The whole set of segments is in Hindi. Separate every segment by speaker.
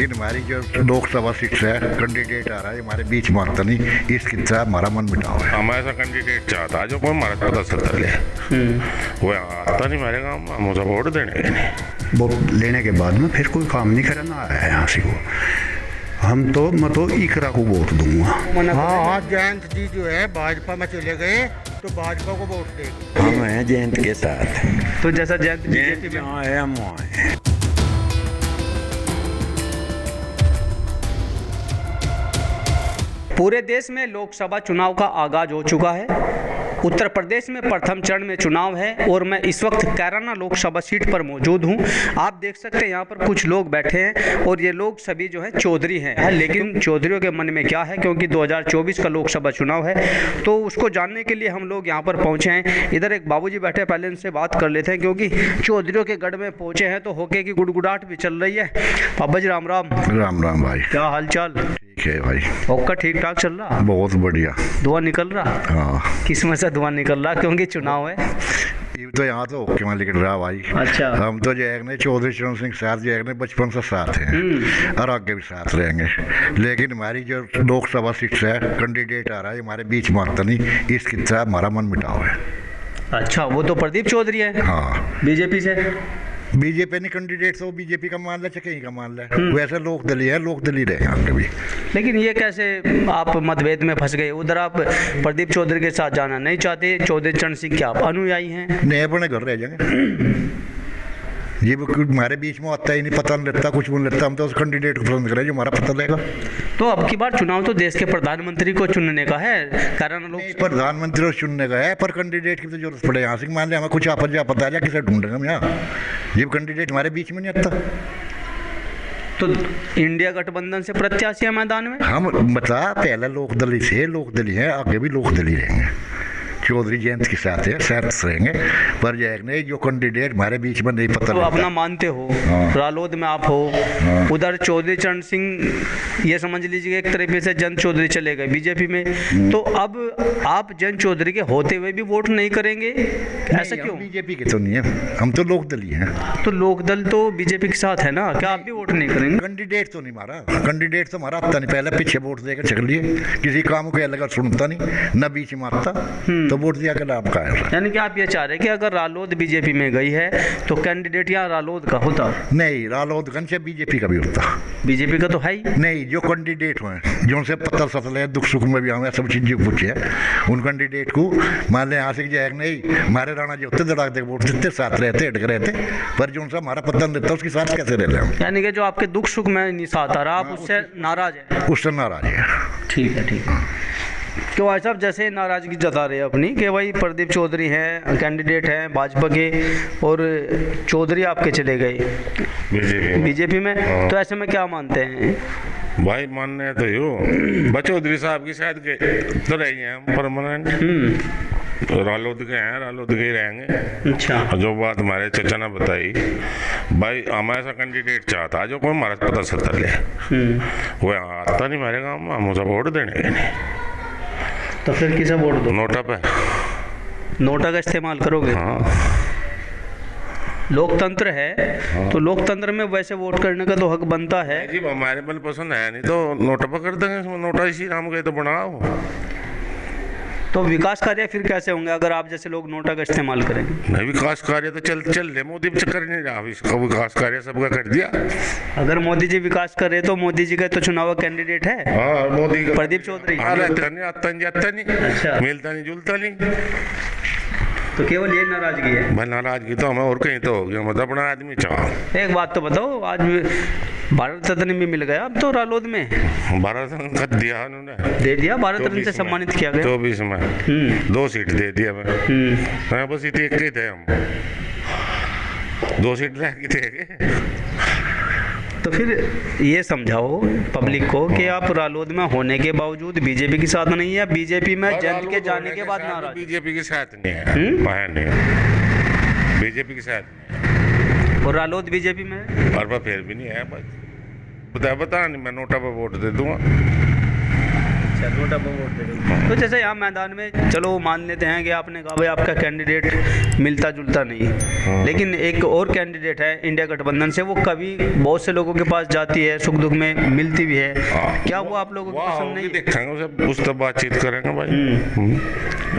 Speaker 1: लेकिन हमारी जो लोकसभा सीट है कैंडिडेट आ रहा है हमारे बीच में आता नहीं, इसकी तरह हमारा मन मिटाओ है।
Speaker 2: हम ऐसा कैंडिडेट चाहता है जो कोई हमारे पता सत्ता ले, वो आता नहीं मेरे गाँव में, हम उसे वोट देने के नहीं।
Speaker 3: वोट लेने के बाद में फिर कोई काम नहीं करना है यहाँ से को। हम तो मैं तो इकरा को वोट दूंगा।
Speaker 4: हाँ, जयंत जी जो है भाजपा में चले गए तो भाजपा को वोट देंगे।
Speaker 5: हम हैं जयंत के साथ।
Speaker 6: तो जैसा जयंत
Speaker 5: जयंत जहाँ है हम वहाँ हैं।
Speaker 6: पूरे देश में लोकसभा चुनाव का आगाज हो चुका है। उत्तर प्रदेश में प्रथम चरण में चुनाव है और मैं इस वक्त कैराना लोकसभा सीट पर मौजूद हूं। आप देख सकते हैं यहाँ पर कुछ लोग बैठे हैं और ये लोग सभी जो है चौधरी हैं, लेकिन चौधरियों के मन में क्या है, क्योंकि 2024 का लोकसभा चुनाव है तो उसको जानने के लिए हम लोग यहाँ पर पहुँचे हैं। इधर एक बाबूजी बैठे हैं, पहले इनसे बात कर लेते हैं क्योंकि चौधरियों के गढ़ में पहुँचे हैं तो होके की गुड़गुड़ाहट भी चल रही है। बाबा जी राम राम।
Speaker 1: राम राम भाई।
Speaker 6: क्या हाल चाल?
Speaker 1: ठीक है भाई।
Speaker 6: ओका ठीक ठाक चल रहा?
Speaker 1: बहुत बढ़िया।
Speaker 6: धुआं निकल रहा?
Speaker 1: हाँ।
Speaker 6: किस में से धुआं निकल रहा, क्योंकि चुनाव है?
Speaker 1: ये तो यहाँ तो ओके में निकल रहा भाई।
Speaker 6: अच्छा।
Speaker 1: हम तो जो है चौधरी चरण सिंह साथ जो है बचपन से साथ हैं और आगे भी साथ रहेंगे, लेकिन हमारी जो लोकसभा सीट है कैंडिडेट आ रहा है हमारे बीच में आता नहीं, इसकी तरह हमारा मन मिटाओ है।
Speaker 6: अच्छा, वो तो प्रदीप चौधरी है।
Speaker 1: हाँ।
Speaker 6: बीजेपी से?
Speaker 1: बीजेपी नहीं कैंडिडेट तो बीजेपी का मान ले चाहे कहीं का मान ले, वैसे लोकदलीय है, लोकदलीय रहे आगे भी।
Speaker 6: लेकिन ये कैसे आप मतभेद में फंस गए? उधर आप प्रदीप चौधरी के साथ जाना नहीं चाहते, चौधरी चरण सिंह के आप अनुयायी हैं?
Speaker 1: नहीं, अपने घर रह जाएंगे। ये हमारे बीच में आता ही नहीं, पता नहीं लगता, कुछ भी नहीं लगता। हम तो उस कैंडिडेट को पसंद करें जो हमारा पता लगेगा।
Speaker 6: तो अब की बार चुनाव तो देश के प्रधानमंत्री को चुनने का है, कारण लोग
Speaker 1: प्रधानमंत्री को चुनने का है, पर कैंडिडेट की तो जरूरत पड़े। यहाँ से मान लिया हमें कुछ आपदा पता है किसे ढूंढेंगे हम यहाँ, जब कैंडिडेट हमारे बीच में नहीं आता।
Speaker 6: तो इंडिया गठबंधन से प्रत्याशी है मैदान में?
Speaker 1: हम बता पहले लोकदली से लोकदली है, आगे भी लोकदली रहेंगे। चौधरी जयंत के साथ है, साथ रहेंगे, पर नहीं जो कैंडिडेट हमारे बीच में नहीं पता।
Speaker 6: तो अपना मानते हो?
Speaker 1: हाँ।
Speaker 6: रालोद में आप हो।
Speaker 1: हाँ।
Speaker 6: उधर चौधरी चरण सिंह, ये समझ लीजिए एक तरीके से जयंत चौधरी चले गए बीजेपी में, तो अब आप जयंत चौधरी के होते हुए भी वोट नहीं करेंगे, ऐसा क्यों?
Speaker 1: बीजेपी के तो नहीं है, हम तो लोकदली हैं।
Speaker 6: तो लोकदल तो बीजेपी के साथ है ना, क्या आप भी वोट नहीं करेंगे?
Speaker 1: कैंडिडेट तो नहीं मारा, कैंडिडेट तो हमारा आता नहीं, पहले पीछे वोट देकर चल लिए, किसी काम को अलग सुनता नहीं, न बीच में आता तो वोट दिया के लाभ का है।
Speaker 6: यानी कि आप ये चाह रहे हैं कि अगर रालोद बीजेपी में गई है तो कैंडिडेट यहाँ रालोद का होता?
Speaker 1: नहीं, रालोद गन से बीजेपी का भी होता।
Speaker 6: बीजेपी का तो है ही
Speaker 1: नहीं, जो कैंडिडेट हुए जो उनसे पता सतल है, दुख सुख में भी हमें सब चीज़ पूछे है, उन कैंडिडेट को मान लें यहाँ से जाए नहीं, हमारे राणा जी होते दड़ाक दे वोट देते, साथ रहते, अटक रहते, पर जो उनसे हमारा पता नहीं देता उसके साथ कैसे रह रहे?
Speaker 6: यानी कि जो आपके दुख सुख में नहीं साथ आ रहा, आप उससे नाराज है?
Speaker 1: उससे नाराज है।
Speaker 6: ठीक है, ठीक है। क्यों भाई साहब, जैसे नाराजगी जता रहे हैं अपनी कि भाई प्रदीप चौधरी हैं, कैंडिडेट हैं भाजपा के, और चौधरी आपके चले गए बीजेपी में, तो ऐसे में क्या मानते हैं
Speaker 2: भाई? मानने तो यो चौधरी साहब की शायद के तो रही हैं हम परमानेंट, रालोद के हैं, रालोद के ही रहेंगे।
Speaker 6: अच्छा।
Speaker 2: जो बात हमारे चचा ने बताई भाई, हम ऐसा कैंडिडेट चाहता है जो कोई हमारा पता सत्ता ले, वो आता नहीं मेरे गाँव में, हम उसे वोट देने के नहीं।
Speaker 6: तो फिर किसे वोट दो?
Speaker 2: नोटा पे।
Speaker 6: नोटा का इस्तेमाल करोगे?
Speaker 2: हाँ।
Speaker 6: लोकतंत्र है।
Speaker 2: हाँ।
Speaker 6: तो लोकतंत्र में वैसे वोट करने का तो हक बनता है
Speaker 2: जी, हमारे मन पसंद है नहीं तो नोटा पर कर देंगे, नोटा इसी राम गए तो बनाओ।
Speaker 6: तो विकास कार्य फिर कैसे होंगे अगर आप जैसे लोग नोटा का इस्तेमाल करेंगे?
Speaker 2: नहीं, विकास कार्य तो चल रहे, मोदी कर नहीं रहा, इसका विकास कार्य सबका कर दिया।
Speaker 6: अगर मोदी जी विकास कर रहे तो मोदी जी का तो चुनाव कैंडिडेट है।
Speaker 2: हाँ, मोदी का
Speaker 6: प्रदीप चौधरी
Speaker 2: आता नहीं,
Speaker 6: अच्छा।
Speaker 2: मिलता नहीं, जुलता नहीं,
Speaker 6: तो केवल ये नाराजगी है?
Speaker 2: भाई नाराजगी तो हमें और कहीं तो होगी, मतलब अपना आदमी चाहो।
Speaker 6: एक बात तो बताओ, आज भारत रत्न भी मिल गया अब तो रालोद में।
Speaker 2: भारत रत्न का दिया उन्होंने,
Speaker 6: दे दिया, भारत रत्न से सम्मानित किया गया
Speaker 2: 24 में 2 सीट दे दिया मैं, बस इतने एक ही थे हम, 2 सीट रह गए थे।
Speaker 6: तो फिर ये समझाओ पब्लिक को कि आप रालोद में होने के बावजूद बीजेपी के साथ नहीं है, बीजेपी में जयंत के जाने के बाद नाराज?
Speaker 2: बीजेपी के साथ नहीं है, नहीं, बीजेपी के साथ,
Speaker 6: और रालोद बीजेपी में है?
Speaker 2: और फिर भी नहीं है, बता नहीं, मैं नोटा पर वोट दे दूंगा।
Speaker 6: अच्छा, नोटा पर वोट देंगे। तो जैसे यहाँ मैदान में चलो मान लेते हैं कि आपने कहा भाई आपका कैंडिडेट मिलता जुलता नहीं, लेकिन एक और कैंडिडेट है इंडिया गठबंधन से, वो कभी बहुत से लोगों के पास जाती है, सुख दुख में मिलती भी है, क्या वो आप लोगों को पसंद नहीं?
Speaker 2: देखेंगे उसे, उस तब बातचीत करेंगे भाई।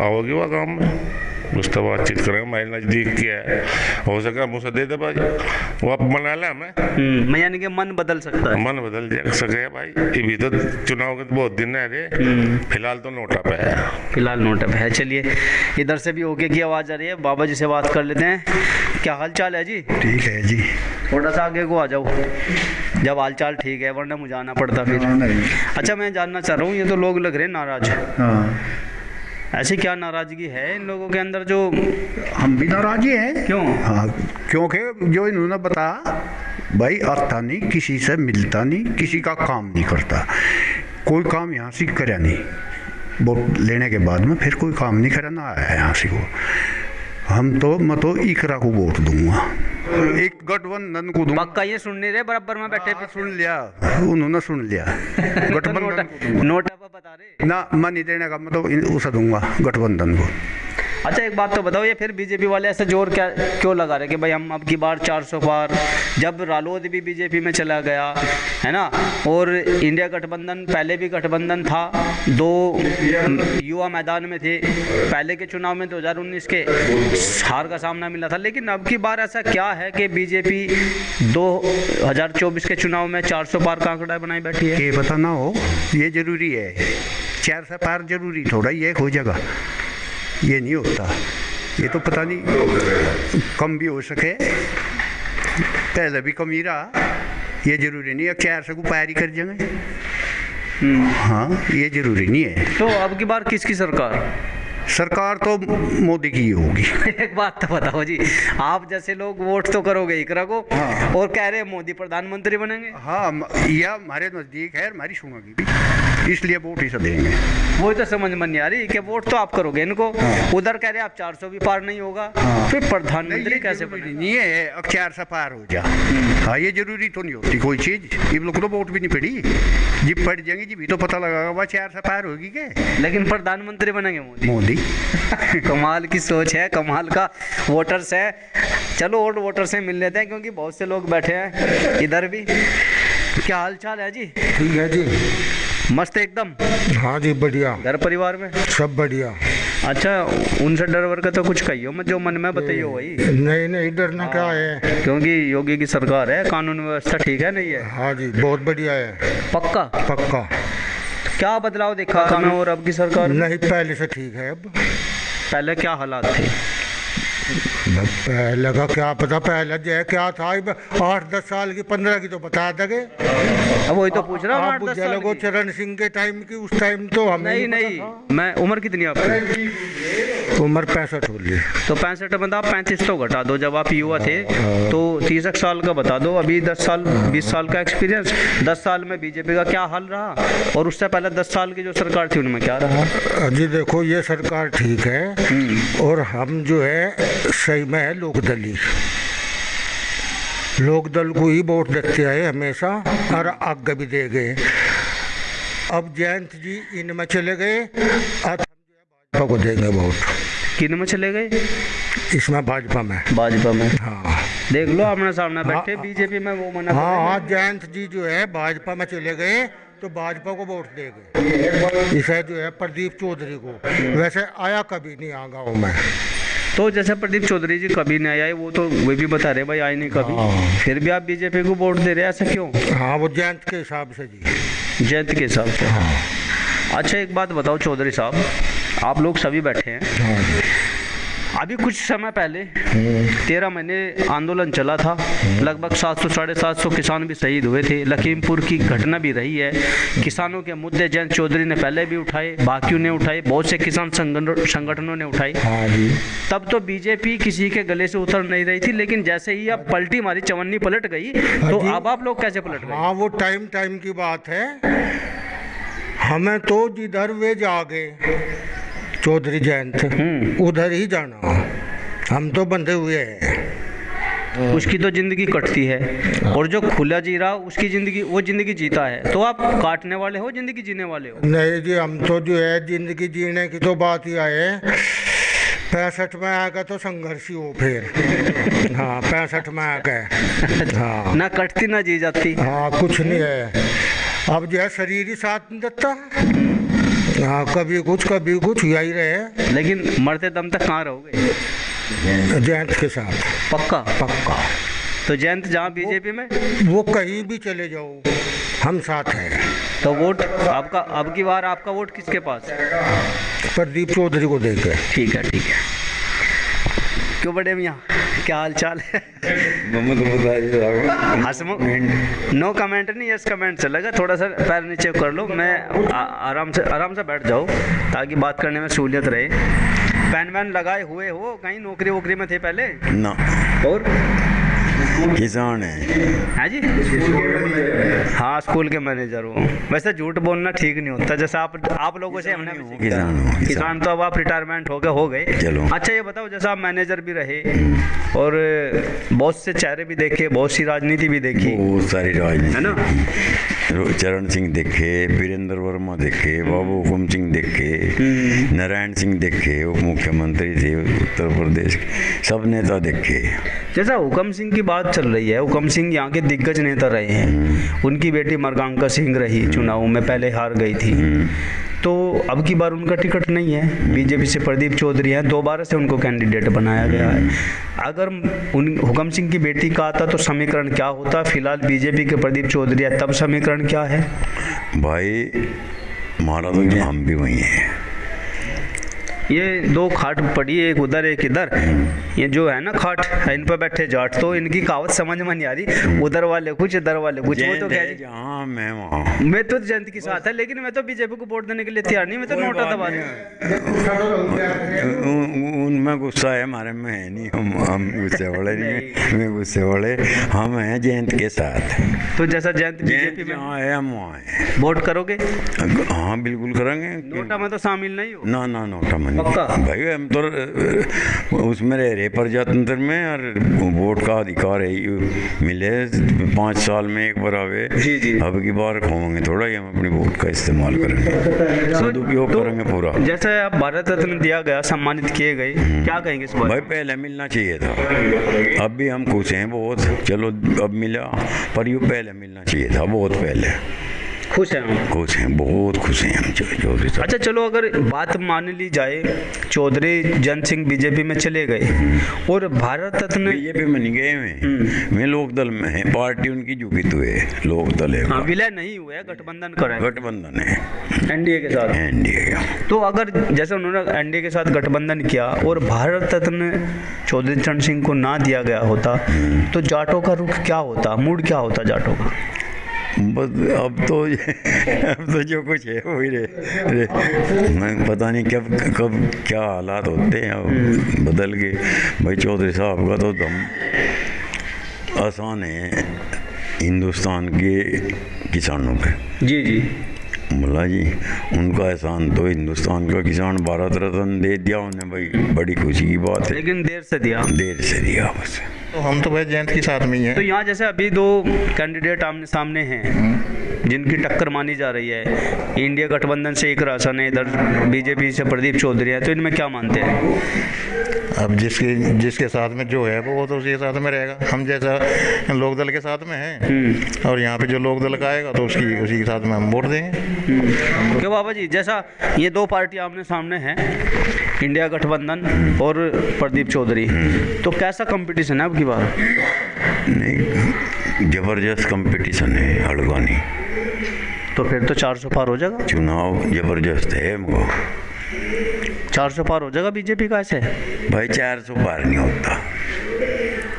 Speaker 2: आओगी वह गाँव में, उस तब बातचीत करेंगे। मेरे नज़दीक किया है, हो सका मुझसे दे दे भाई, वो आप मना ले हमें।
Speaker 6: मैं यानी कि मन बदल सकता है।
Speaker 2: मन बदल जा सके भाई, ये भी तो चुनाव के बहुत दिन है रे। फिलहाल तो नोटा पे है,
Speaker 6: फिलहाल नोटा पे है। चलिए इधर से भी ओके की आवाज़ आ रही है, बाबा जी से बात कर लेते हैं। क्या हाल चाल है जी?
Speaker 3: ठीक है जी।
Speaker 6: थोड़ा सा आगे को आ जाओ जब हाल चाल ठीक है, वरना मुझे आना पड़ता फिर। अच्छा, मैं जानना चाह रहा हूँ, ये तो लोग लग रहे हैं नाराज।
Speaker 3: हाँ,
Speaker 6: ऐसी क्या नाराजगी है इन लोगों के अंदर जो?
Speaker 3: हम भी नाराज ही हैं।
Speaker 6: क्यों?
Speaker 3: हाँ, क्योंकि जो इन्होंने बताया भाई, आता नहीं, किसी से मिलता नहीं, किसी का काम नहीं करता, कोई काम यहाँ से करा नहीं। वोट लेने के बाद में फिर कोई काम नहीं करना आया यहाँ से को। हम तो मैं तो इकरा को वोट दूंगा, एक गठबंधन को दूंगा।
Speaker 6: पक्का ये सुन नहीं रहे, बराबर में बैठे
Speaker 3: हाँ, सुन लिया, उन्होंने सुन लिया। गठबंधन को दूंगा।
Speaker 6: नोटा पर बता रहे
Speaker 3: ना, मैं नहीं देने का, मैं तो उसे दूंगा गठबंधन को।
Speaker 6: अच्छा एक बात तो बताओ, ये फिर बीजेपी वाले ऐसे जोर क्या क्यों लगा रहे कि भाई हम अब की बार 400 पार, जब रालोद भी बीजेपी में चला गया है ना, और इंडिया गठबंधन पहले भी गठबंधन था, 2 युवा मैदान में थे, पहले के चुनाव में 2019 के हार का सामना मिला था, लेकिन अब की बार ऐसा क्या है कि बीजेपी 2024 के चुनाव में 400 पार का आंकड़ा बनाई बैठी है?
Speaker 3: ये पता ना हो, ये जरूरी है, 400 पार जरूरी थोड़ा ये हो जाएगा, ये नहीं होता। ये तो पता नहीं कम भी हो सके, पहले भी कम ही रहा, ये जरूरी नहीं है 400 को पार ही कर जाएंगे। हाँ, ये जरूरी नहीं है।
Speaker 6: तो अब की बार किसकी सरकार?
Speaker 3: सरकार तो मोदी की ही होगी।
Speaker 6: एक बात तो बताओ जी, आप जैसे लोग वोट तो करोगे इकरा को,
Speaker 3: हाँ।
Speaker 6: और कह रहे हैं मोदी प्रधानमंत्री बनेंगे।
Speaker 3: हाँ, यह हमारे नज़दीक है, हमारी सुनोगी भी, इसलिए वोट ही से देंगे।
Speaker 6: वो तो समझ में नहीं आ रही कि वोट तो आप करोगे इनको, उधर कह रहे हैं आप 400 भी पार नहीं होगा, फिर प्रधानमंत्री कैसे बनेगा?
Speaker 3: नहीं है, अब 400 पार हो जा। हाँ, ये जरूरी तो नहीं होती कोई चीज़, इन लोग तो वोट भी नहीं पड़ी, जब पड़ जाएंगी जी भी तो पता लगेगा वह 400 पार होगी क्या।
Speaker 6: लेकिन प्रधानमंत्री बनेंगे मोदी। कमाल की सोच है, कमाल का वोटर्स है। चलो और वोटर से मिल लेते हैं, क्योंकि बहुत से लोग बैठे हैं इधर भी। क्या हाल चाल है जी?
Speaker 4: ठीक है जी।
Speaker 6: मस्त एकदम।
Speaker 4: हाँ जी, बढ़िया,
Speaker 6: घर परिवार में
Speaker 4: सब बढ़िया।
Speaker 6: अच्छा, उनसे डर वर का तो कुछ कहियो मत, जो मन में बताइयो वही।
Speaker 4: नहीं नहीं, डरना क्या है,
Speaker 6: क्योंकि योगी की सरकार है, कानून व्यवस्था ठीक है नहीं है?
Speaker 4: हाँ जी, बहुत बढ़िया है।
Speaker 6: पक्का?
Speaker 4: पक्का।
Speaker 6: क्या बदलाव देखा था और अब की सरकार में?
Speaker 4: नहीं, पहले से ठीक है। अब
Speaker 6: पहले क्या हालात थे?
Speaker 4: पहले का क्या पता, पहले जो है क्या था, 8-10 साल की, 15 की तो बता देंगे।
Speaker 6: अब वही तो पूछ रहा हूँ, 8-10 साल की।
Speaker 4: चरण सिंह के टाइम की, उस टाइम तो हमें
Speaker 6: नहीं नहीं, मैं उम्र कितनी है आपकी?
Speaker 4: उम्र 65 हो ली।
Speaker 6: तो 65 बता, 35 तो घटा दो, जब आप युवा थे तो 30 साल का बता दो, अभी 10 साल 20 साल का एक्सपीरियंस, 10 साल में बीजेपी का क्या हाल रहा, और उससे पहले 10 साल की जो सरकार थी उनमें क्या रहा?
Speaker 4: जी देखो, ये सरकार ठीक है, और हम जो है सही में है लोकदली, लोकदल को ही वोट देते आए हमेशा, और आगे भी दे गए। अब जयंत जी इनमें चले गए, अब हम जो है भाजपा को देंगे वोट।
Speaker 6: किन में चले गए?
Speaker 4: इसमें भाजपा में।
Speaker 6: भाजपा में?
Speaker 4: हाँ,
Speaker 6: देख लो आमने सामने बैठे, बीजेपी में वो मना
Speaker 4: हाँ हाँ, जयंत जी जो है भाजपा में चले गए, तो भाजपा को वोट देंगे। इसे जो है प्रदीप चौधरी को, वैसे आया कभी नहीं आ गाँव में।
Speaker 6: तो जैसे प्रदीप चौधरी जी कभी नहीं आए, वो तो वे भी बता रहे भाई आए नहीं कभी, फिर भी आप बीजेपी को वोट दे रहे हैं, ऐसा क्यों?
Speaker 4: हाँ, वो जयंत के हिसाब से जी।
Speaker 6: जयंत के हिसाब से? हाँ। अच्छा एक बात बताओ चौधरी साहब, आप लोग सभी बैठे हैं,
Speaker 4: हाँ,
Speaker 6: अभी कुछ समय पहले 13 महीने आंदोलन चला था, लगभग 700-750 किसान भी शहीद हुए थे, लखीमपुर की घटना भी रही है, किसानों के मुद्दे जयंत चौधरी ने पहले भी उठाए, बाकियों ने उठाए, बहुत से किसान संगठनों ने उठाए।
Speaker 4: हाँ जी।
Speaker 6: तब तो बीजेपी किसी के गले से उतर नहीं रही थी, लेकिन जैसे ही अब पलटी मारी, चवन्नी पलट गई, तो अब आप लोग कैसे पलट गए?
Speaker 4: हाँ, वो टाइम की बात है, हमें तो जिधर वे जागे चौधरी जयंत, उधर ही जाना, हम तो बंधे हुए हैं।
Speaker 6: उसकी तो जिंदगी कटती है, और जो खुला जी रहा उसकी जिंदगी, वो जिंदगी जीता है। तो आप काटने वाले हो, जिंदगी जीने वाले हो?
Speaker 4: नहीं जी, हम तो जो है जिंदगी जीने की तो बात ही आए, 65 में आ गए तो संघर्ष ही हो फिर। हाँ, 65 में आ गए। हाँ
Speaker 6: ना कटती ना जी जाती।
Speaker 4: हाँ, कुछ नहीं है। अब जो है शरीर ही साथ नहीं देता। हाँ, कभी कुछ यही रहे।
Speaker 6: लेकिन मरते दम तक कहाँ रहोगे?
Speaker 4: जयंत के साथ
Speaker 6: पक्का?
Speaker 4: पक्का।
Speaker 6: तो जयंत जहाँ बीजेपी में,
Speaker 4: वो कहीं भी चले जाओ, हम साथ हैं।
Speaker 6: तो वोट आपका, अब की बार आपका वोट किसके पास?
Speaker 4: प्रदीप चौधरी को देकर।
Speaker 6: ठीक है, ठीक है। क्यों बड़े मियाँ, क्या हाल चाल है? हंसमुख, नो कमेंट नहीं, यस कमेंट चलेगा। थोड़ा सा पैर नीचे कर लो, मैं आराम से बैठ जाओ ताकि बात करने में सहूलियत रहे। पैन वैन लगाए हुए हो, कहीं नौकरी वोकरी में थे पहले?
Speaker 5: ना,
Speaker 6: और
Speaker 5: किसान है
Speaker 6: जी? हाँ, स्कूल के मैनेजर हो। वैसे झूठ बोलना ठीक नहीं होता, जैसे आप लोगों से हमने भी सीखा। किसान तो अब आप रिटायरमेंट हो गए।
Speaker 5: चलो।
Speaker 6: अच्छा ये बताओ, जैसे आप मैनेजर भी रहे और बहुत से चेहरे भी देखे, बहुत सी राजनीति भी देखी,
Speaker 5: बहुत सारी राजनीति
Speaker 6: है ना?
Speaker 5: चरण सिंह देखे, वीरेंद्र वर्मा देखे, बाबू हुकुम सिंह देखे, नारायण सिंह देखे, उप मुख्यमंत्री थे उत्तर प्रदेश, सब नेता देखे।
Speaker 6: जैसा हुकम सिंह की बात चल रही है, हुकम सिंह यहाँ के दिग्गज नेता रहे हैं। उनकी बेटी मृगांका सिंह रही चुनाव में, पहले हार गई थी। तो अब की बार उनका टिकट नहीं है, बीजेपी से प्रदीप चौधरी हैं, दोबारा से उनको कैंडिडेट बनाया गया है। अगर हुकम सिंह की बेटी का आता तो समीकरण क्या होता? फिलहाल बीजेपी के प्रदीप चौधरी है, तब समीकरण क्या है?
Speaker 5: भाई हमारा तो हम भी वही है।
Speaker 6: ये दो खाट पड़ी है, एक उधर एक इधर। ये जो है ना खाट, इन पर बैठे जाट, तो इनकी कहावत समझ में नहीं आ रही। उधर वाले कुछ, इधर वाले कुछ। वो तो कह
Speaker 5: जहाँ मैं वहाँ।
Speaker 6: मैं तो जयंत के साथ है, लेकिन मैं तो बीजेपी को वोट देने के लिए तैयार नहीं। मैं तो नोटा दबा
Speaker 5: उनमें गुस्सा है, हमारे में है नहीं। हम गुस्से वाले नहीं, मैं गुस्से वाले हम हैं जयंत के साथ।
Speaker 6: तो जैसा जयंत बीजेपी में
Speaker 5: जहाँ है हम वहाँ हैं।
Speaker 6: वोट करोगे?
Speaker 5: हाँ बिल्कुल करेंगे।
Speaker 6: नोटा में तो शामिल नहीं हो?
Speaker 5: ना ना, नोटा में
Speaker 6: पक्का?
Speaker 5: भाई हम तो उसमें रहे प्रजातंत्र में, और वोट का अधिकार है मिले 5 साल में एक बार आवे।
Speaker 6: जी जी।
Speaker 5: अब की बार खोएंगे थोड़ा ही, हम अपनी वोट का इस्तेमाल करेंगे, सदुपयोग करेंगे पूरा।
Speaker 6: जैसे अब भारत रत्न दिया गया, सम्मानित किए गए, क्या कहेंगे इस बार?
Speaker 5: भाई पहले मिलना चाहिए था, अब भी हम खुश हैं बहुत। चलो अब मिला, पर यूँ पहले मिलना चाहिए था, बहुत पहले।
Speaker 6: खुश हैं हम?
Speaker 5: खुश हैं, बहुत खुश हैं हम चौधरी साहब।
Speaker 6: अच्छा चलो, अगर बात मान ली जाए, चौधरी जयंत सिंह बीजेपी में चले गए और भारत रत्न
Speaker 5: बीजेपी में नहीं गए हुए, मैं लोकदल में है, पार्टी उनकी झुकी तो है, लोकदल है।
Speaker 6: हाँ, विलय नहीं हुआ है, गठबंधन करा है,
Speaker 5: गठबंधन है
Speaker 6: एनडीए के साथ।
Speaker 5: एनडीए का।
Speaker 6: तो अगर जैसे उन्होंने एनडीए के साथ गठबंधन किया और भारत रत्न चौधरी चरण सिंह को ना दिया गया होता, तो जाटों का रुख क्या होता, मूड क्या होता जाटों का?
Speaker 5: बस अब तो जो कुछ है वही मैं पता नहीं कब क्या हालात होते हैं, अब बदल गए। भाई चौधरी साहब का तो दम आसान है हिंदुस्तान के किसानों पे।
Speaker 6: जी जी।
Speaker 5: मुल्ला जी, उनका एहसान तो हिंदुस्तान का किसान भारत रत्न दे दिया उन्हें, भाई बड़ी खुशी की बात है।
Speaker 6: लेकिन देर से दिया
Speaker 5: बस।
Speaker 1: तो हम तो भाई जयंत के साथ में ही हैं।
Speaker 6: तो यहाँ जैसे अभी 2 कैंडिडेट आमने सामने हैं जिनकी टक्कर मानी जा रही है, इंडिया गठबंधन से एक राशन है, इधर बीजेपी से प्रदीप चौधरी है, तो इनमें क्या मानते हैं?
Speaker 1: अब जिसके साथ में जो है वो तो उसी के साथ में रहेगा। हम जैसा लोकदल के साथ में हैं, और यहाँ पे जो लोकदल का आएगा तो उसी के साथ में हम वोट देंगे।
Speaker 6: क्यों बाबा जी, जैसा ये 2 पार्टी आमने सामने हैं, इंडिया गठबंधन और प्रदीप चौधरी, तो कैसा कंपटीशन है अब की बार?
Speaker 5: नहीं, जबरदस्त कंपटीशन है, हड़का नहीं।
Speaker 6: तो फिर तो 400 पार हो जाएगा।
Speaker 5: चुनाव जबरदस्त है हमको,
Speaker 6: 400 पार हो जाएगा बीजेपी का। ऐसे
Speaker 5: भाई 400 पार नहीं होता।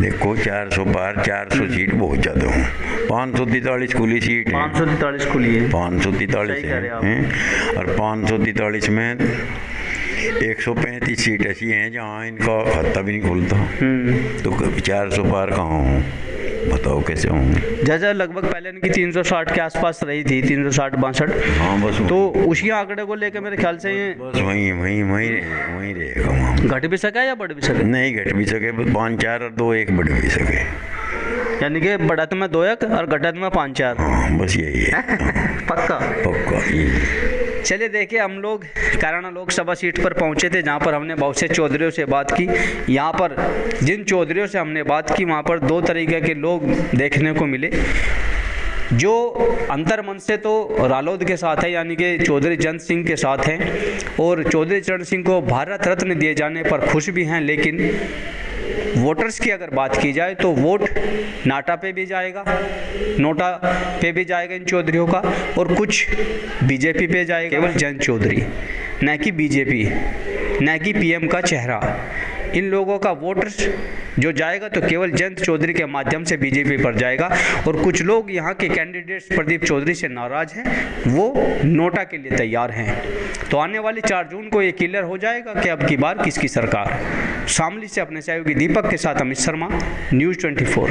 Speaker 5: देखो 400 पार, 400 सीट बहुत ज़्यादा हूँ। 543 खुली सीट है,
Speaker 6: 543 खुली है,
Speaker 5: 543 है, और 543 में 135 सीट ऐसी हैं जहाँ इनका खाता भी नहीं खुलता। तो 400 पार कहाँ हूँ? बताओ कैसे होंगे।
Speaker 6: जैसे लगभग पहले इनकी 360 के आसपास रही थी, 360-62।
Speaker 5: हाँ बस
Speaker 6: तो उसी आंकड़े को लेकर मेरे ख्याल से ये
Speaker 5: बस वहीं रहेगा वहाँ।
Speaker 6: घट भी सका या बढ़ भी सके?
Speaker 5: नहीं घट भी सके, 5-4 और 2-1 बढ़ भी सके।
Speaker 6: यानी कि बढ़त में 2-1 और घटत में 5-4।
Speaker 5: हाँ बस यही है।
Speaker 6: पक्का
Speaker 5: यही।
Speaker 6: चलिए देखिए, हम लोग कैराना लोकसभा सीट पर पहुंचे थे, जहां पर हमने बहुत से चौधरियों से बात की। यहां पर जिन चौधरियों से हमने बात की वहां पर 2 तरीके के लोग देखने को मिले। जो अंतर्मन से तो रालोद के साथ है, यानी कि चौधरी जंत सिंह के साथ हैं, और चौधरी चरण सिंह को भारत रत्न दिए जाने पर खुश भी हैं। लेकिन वोटर्स की अगर बात की जाए तो वोट नाटा पे भी जाएगा, नोटा पे भी जाएगा इन चौधरियों का, और कुछ बीजेपी पे जाएगा। केवल जयंत चौधरी, न कि बीजेपी, न कि पीएम का चेहरा। इन लोगों का वोटर्स जो जाएगा तो केवल जयंत चौधरी के माध्यम से बीजेपी पर जाएगा। और कुछ लोग यहाँ के कैंडिडेट्स प्रदीप चौधरी से नाराज हैं, वो नोटा के लिए तैयार हैं। तो आने वाली 4 जून को ये क्लियर हो जाएगा कि अब की बार किसकी सरकार। शामली से अपने सहयोगी दीपक के साथ अमित शर्मा, न्यूज़ 24।